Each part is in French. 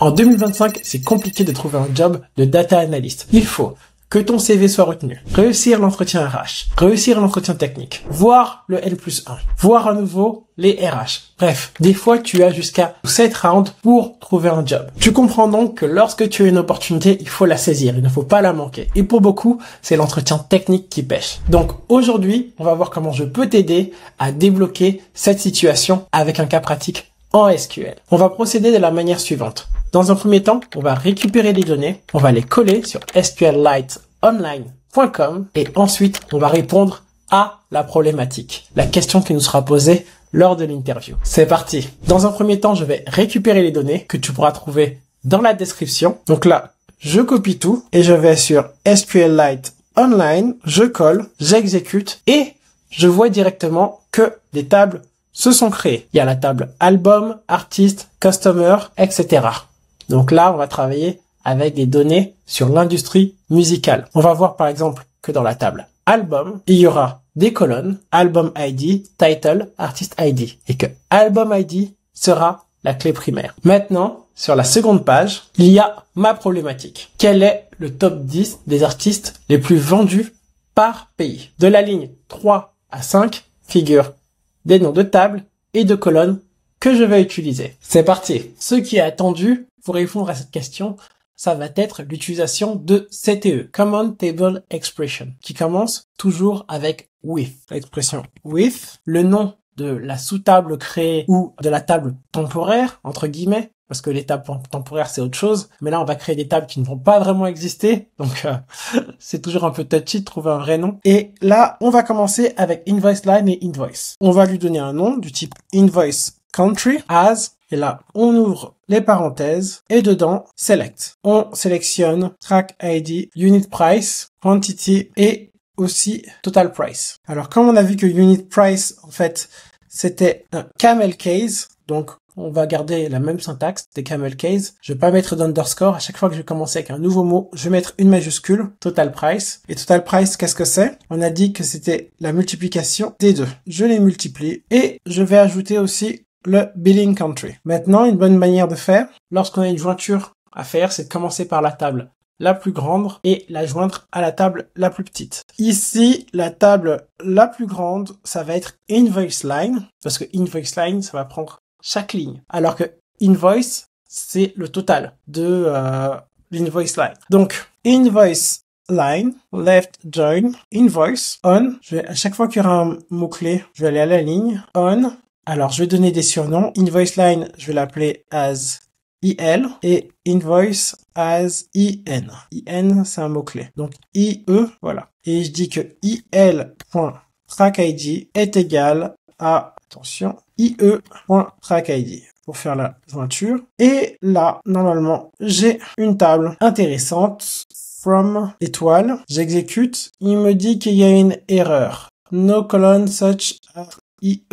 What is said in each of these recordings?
En 2025, c'est compliqué de trouver un job de data analyst. Il faut que ton CV soit retenu, réussir l'entretien RH, réussir l'entretien technique, voir le N+1, voir à nouveau les RH. Bref, des fois, tu as jusqu'à 7 rounds pour trouver un job. Tu comprends donc que lorsque tu as une opportunité, il faut la saisir, il ne faut pas la manquer. Et pour beaucoup, c'est l'entretien technique qui pêche. Donc aujourd'hui, on va voir comment je peux t'aider à débloquer cette situation avec un cas pratique en SQL. On va procéder de la manière suivante. Dans un premier temps, on va récupérer les données, on va les coller sur SQLiteOnline.com et ensuite, on va répondre à la problématique, la question qui nous sera posée lors de l'interview. C'est parti. Dans un premier temps, je vais récupérer les données que tu pourras trouver dans la description. Donc là, je copie tout et je vais sur SQLite Online, je colle, j'exécute et je vois directement que des tables se sont créées. Il y a la table album, artiste, customer, etc. Donc là, on va travailler avec des données sur l'industrie musicale. On va voir par exemple que dans la table album, il y aura des colonnes, album ID, title, artist ID, et que album ID sera la clé primaire. Maintenant, sur la seconde page, il y a ma problématique. Quel est le top 10 des artistes les plus vendus par pays? De la ligne 3 à 5 figurent des noms de tables et de colonnes que je vais utiliser. C'est parti. Ce qui est attendu pour répondre à cette question, ça va être l'utilisation de CTE, Common Table Expression, qui commence toujours avec with. L'expression with, le nom de la sous-table créée ou de la table temporaire, entre guillemets, parce que les tables temporaires, c'est autre chose. Mais là, on va créer des tables qui ne vont pas vraiment exister. Donc, c'est toujours un peu touchy de trouver un vrai nom. Et là, on va commencer avec invoice line et invoice. On va lui donner un nom du type invoice country as. Et là, on ouvre les parenthèses et dedans, select. On sélectionne track ID, unit price, quantity et aussi total price. Alors, comme on a vu que unit price, en fait, c'était un camel case, donc on va garder la même syntaxe des camel case. Je vais pas mettre d'underscore. À chaque fois que je vais commencer avec un nouveau mot, je vais mettre une majuscule, total price. Et total price, qu'est-ce que c'est? On a dit que c'était la multiplication des deux. Je les multiplie et je vais ajouter aussi le billing country. Maintenant, une bonne manière de faire, lorsqu'on a une jointure à faire, c'est de commencer par la table la plus grande et la joindre à la table la plus petite. Ici, la table la plus grande, ça va être invoice line, parce que invoice line, ça va prendre chaque ligne. Alors que invoice, c'est le total de l'invoice line. Donc, invoice line, left join, invoice, on. À chaque fois qu'il y aura un mot-clé, je vais aller à la ligne, on. Alors, je vais donner des surnoms. Invoice line, je vais l'appeler as IL et invoice as IN. IN, c'est un mot-clé. Donc, IE, voilà. Et je dis que IL.trackID est égal à, attention, IE.trackID pour faire la jointure. Et là, normalement, j'ai une table intéressante. From étoile, j'exécute. Il me dit qu'il y a une erreur. No colon such as IE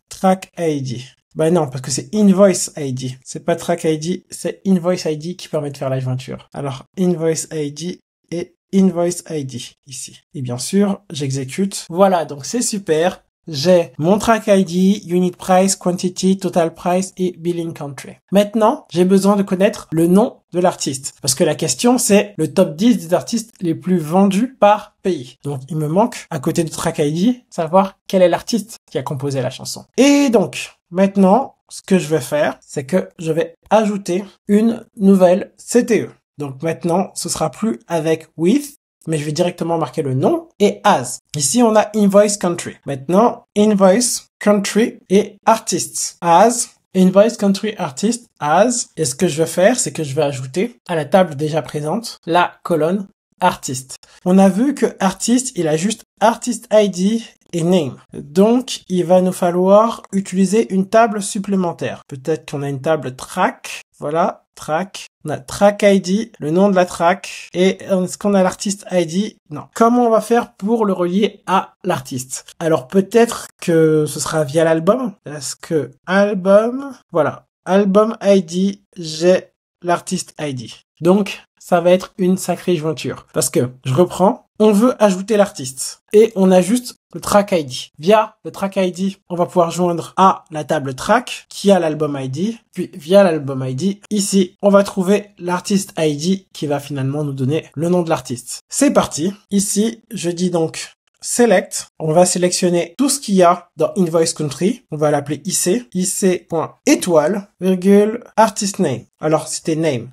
track ID. Bah non, parce que c'est invoice ID. C'est pas track ID, c'est invoice ID qui permet de faire la jointure. Alors, invoice ID et invoice ID ici. Et bien sûr, j'exécute. Voilà, donc c'est super. J'ai mon track ID, unit price, quantity, total price et billing country. Maintenant, j'ai besoin de connaître le nom de l'artiste. Parce que la question, c'est le top 10 des artistes les plus vendus par pays. Donc, il me manque, à côté de track ID, savoir quel est l'artiste qui a composé la chanson. Et donc, maintenant, ce que je vais faire, c'est que je vais ajouter une nouvelle CTE. Donc maintenant, ce sera plus avec with, mais je vais directement marquer le nom et as. Ici, on a invoice country. Maintenant, invoice country et artists. As, invoice country artist, as. Et ce que je vais faire, c'est que je vais ajouter à la table déjà présente la colonne artiste. On a vu que artiste, il a juste artist ID et name. Donc, il va nous falloir utiliser une table supplémentaire. Peut-être qu'on a une table track. Voilà, track. On a track ID, le nom de la track. Et est-ce qu'on a l'artiste ID? Non. Comment on va faire pour le relier à l'artiste? Alors, peut-être que ce sera via l'album. Parce que album, voilà. Album ID, j'ai l'artiste ID. Donc, ça va être une sacrée jointure. Parce que, je reprends, on veut ajouter l'artiste. Et on a juste le track ID. Via le track ID, on va pouvoir joindre à la table track qui a l'album ID. Puis, via l'album ID, ici, on va trouver l'artiste ID qui va finalement nous donner le nom de l'artiste. C'est parti. Ici, je dis donc select, on va sélectionner tout ce qu'il y a dans Invoice Country, on va l'appeler IC, IC.étoile, virgule, artist name. Alors, c'était name,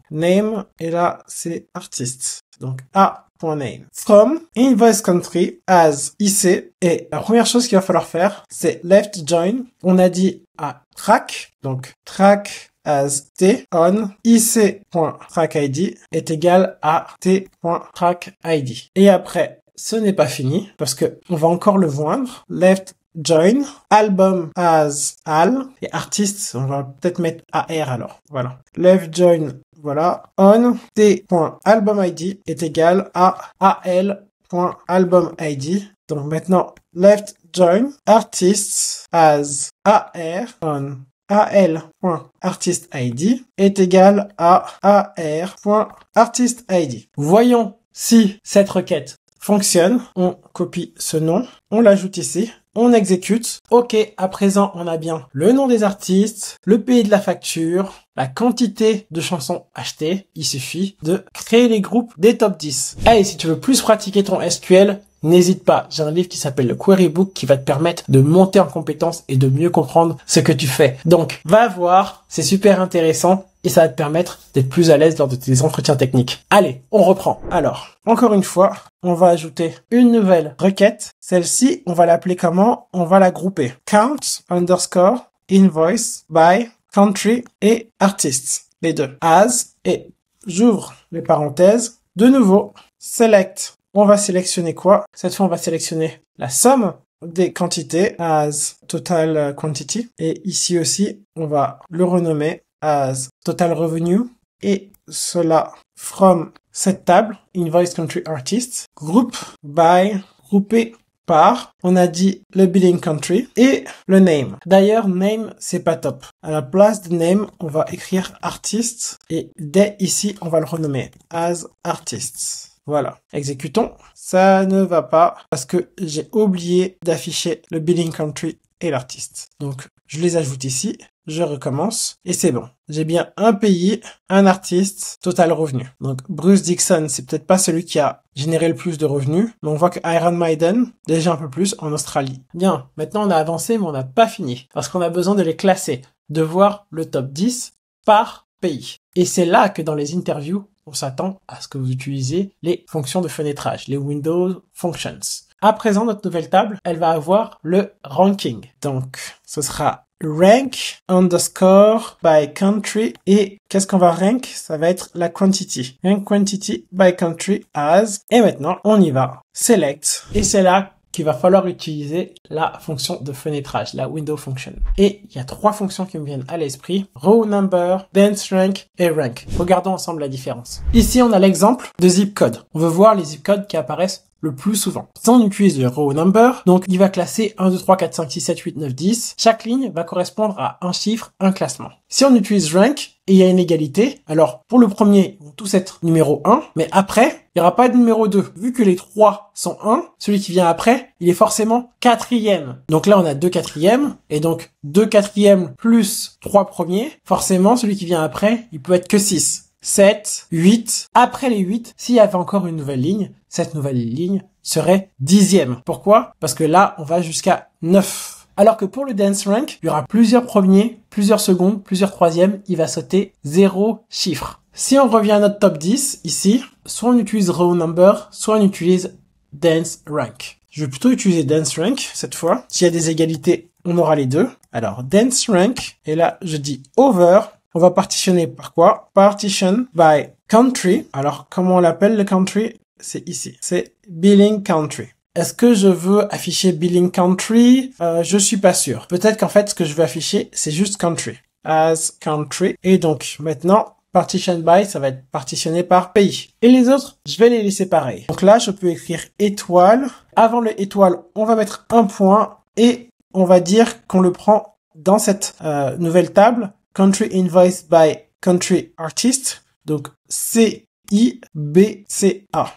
et là, c'est artiste. Donc, A.name. From Invoice Country as IC, et la première chose qu'il va falloir faire, c'est left join. On a dit à track, donc track as t on ic.trackid est égal à t.trackid. Et après, ce n'est pas fini parce que on va encore le joindre. Left join album as al et artiste, on va peut-être mettre AR alors. Voilà. Left join, voilà. On t.albumid est égal à al.albumid. Donc maintenant, left join artists as AR on al.artistid est égal à ar.artistid. Voyons si cette requête fonctionne. On copie ce nom, on l'ajoute ici, on exécute. Ok, à présent, on a bien le nom des artistes, le pays de la facture, la quantité de chansons achetées. Il suffit de créer les groupes des top 10. Allez, si tu veux plus pratiquer ton SQL, n'hésite pas, j'ai un livre qui s'appelle le Query Book qui va te permettre de monter en compétences et de mieux comprendre ce que tu fais. Donc, va voir, c'est super intéressant et ça va te permettre d'être plus à l'aise lors de tes entretiens techniques. Allez, on reprend. Alors, encore une fois, on va ajouter une nouvelle requête. Celle-ci, on va l'appeler comment? On va la grouper. Count underscore invoice by country et artists. Les deux. As et j'ouvre les parenthèses. De nouveau, select. On va sélectionner quoi? Cette fois, on va sélectionner la somme des quantités as total quantity. Et ici aussi, on va le renommer as total revenue. Et cela from cette table, invoice country artists, group by, groupé par, on a dit le billing country et le name. D'ailleurs, name, c'est pas top. À la place de name, on va écrire artist et dès ici, on va le renommer as artists. Voilà, exécutons. Ça ne va pas parce que j'ai oublié d'afficher le billing country et l'artiste. Donc, je les ajoute ici, je recommence et c'est bon. J'ai bien un pays, un artiste, total revenu. Donc, Bruce Dixon, c'est peut-être pas celui qui a généré le plus de revenus, mais on voit que Iron Maiden, déjà un peu plus en Australie. Bien, maintenant on a avancé, mais on n'a pas fini parce qu'on a besoin de les classer, de voir le top 10 par pays. Et c'est là que dans les interviews, on s'attend à ce que vous utilisiez les fonctions de fenêtrage, les Windows Functions. À présent, notre nouvelle table, elle va avoir le ranking. Donc, ce sera rank underscore by country. Et qu'est-ce qu'on va rank? Ça va être la quantity. Rank quantity by country as. Et maintenant, on y va. Select. Et c'est là qu'il va falloir utiliser la fonction de fenêtrage, la window function. Et il y a trois fonctions qui me viennent à l'esprit: row number, dance rank et rank. Regardons ensemble la différence. Ici, on a l'exemple de zip code. On veut voir les zip codes qui apparaissent le plus souvent. Si on utilise le row number, donc il va classer 1, 2, 3, 4, 5, 6, 7, 8, 9, 10. Chaque ligne va correspondre à un chiffre, un classement. Si on utilise rank et il y a une égalité, alors pour le premier, ils vont tous être numéro 1, mais après, il n'y aura pas de numéro 2. Vu que les 3 sont 1, celui qui vient après, il est forcément quatrième. Donc là, on a 2 quatrièmes, et donc 2 quatrièmes plus 3 premiers, forcément, celui qui vient après, il peut être que 6. 7, 8. Après les 8, s'il y avait encore une nouvelle ligne, cette nouvelle ligne serait 10e. Pourquoi? Parce que là, on va jusqu'à 9. Alors que pour le dance rank, il y aura plusieurs premiers, plusieurs secondes, plusieurs troisièmes. Il va sauter 0 chiffre. Si on revient à notre top 10, ici, soit on utilise row number, soit on utilise dance rank. Je vais plutôt utiliser dance rank cette fois. S'il y a des égalités, on aura les deux. Alors, dance rank. Et là, je dis over. On va partitionner par quoi? Partition by country. Alors, comment on l'appelle le country? C'est ici. C'est billing country. Est-ce que je veux afficher billing country? Je suis pas sûr. Peut-être qu'en fait, ce que je veux afficher, c'est juste country. As country. Et donc, maintenant, partition by, ça va être partitionné par pays. Et les autres, je vais les laisser pareil. Donc là, je peux écrire étoile. Avant le étoile, on va mettre un point et on va dire qu'on le prend dans cette nouvelle table. Country invoice by country artist. Donc, C-I-B-C-A.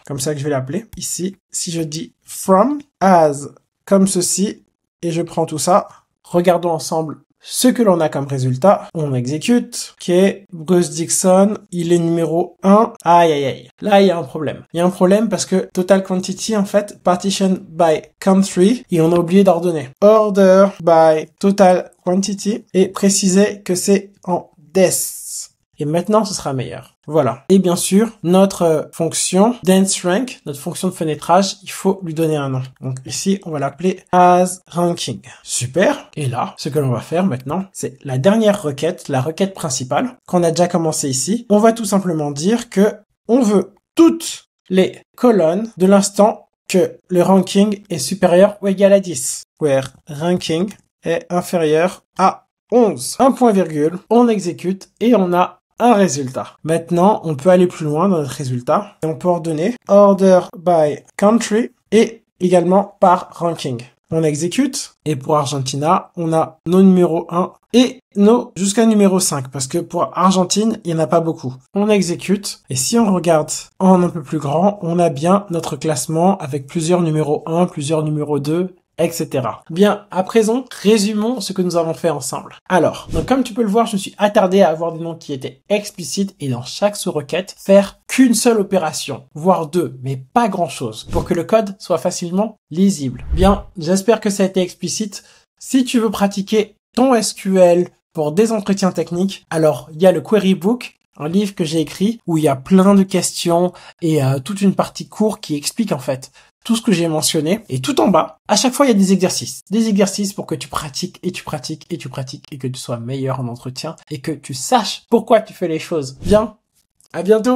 Comme ça que je vais l'appeler. Ici, si je dis from, as, comme ceci, et je prends tout ça. Regardons ensemble ce que l'on a comme résultat. On exécute. Ok, Bruce Dixon, il est numéro 1. Aïe, aïe, aïe. Là, il y a un problème. Il y a un problème parce que total quantity, en fait, partition by country, et on a oublié d'ordonner. Order by total quantity, et préciser que c'est en des. Et maintenant, ce sera meilleur. Voilà. Et bien sûr, notre fonction denseRank, notre fonction de fenêtrage, il faut lui donner un nom. Donc ici, on va l'appeler asRanking. Super. Et là, ce que l'on va faire maintenant, c'est la dernière requête, la requête principale, qu'on a déjà commencé ici. On va tout simplement dire que on veut toutes les colonnes de l'instant que le ranking est supérieur ou égal à 10. Where ranking est inférieur à 11. Un point virgule, on exécute et on a un résultat. Maintenant, on peut aller plus loin dans notre résultat et on peut ordonner order by country et également par ranking. On exécute et pour Argentina, on a nos numéros 1 et nos jusqu'à numéro 5 parce que pour Argentine, il n'y en a pas beaucoup. On exécute et si on regarde en un peu plus grand, on a bien notre classement avec plusieurs numéros 1, plusieurs numéros 2, etc. Bien, à présent, résumons ce que nous avons fait ensemble. Alors, donc comme tu peux le voir, je me suis attardé à avoir des noms qui étaient explicites et dans chaque sous-requête, faire qu'une seule opération, voire deux, mais pas grand-chose, pour que le code soit facilement lisible. Bien, j'espère que ça a été explicite. Si tu veux pratiquer ton SQL pour des entretiens techniques, alors il y a le Query Book, un livre que j'ai écrit où il y a plein de questions et toute une partie courte qui explique en fait tout ce que j'ai mentionné. Et tout en bas, à chaque fois, il y a des exercices. Des exercices pour que tu pratiques et tu pratiques et tu pratiques et que tu sois meilleur en entretien et que tu saches pourquoi tu fais les choses. Bien, à bientôt!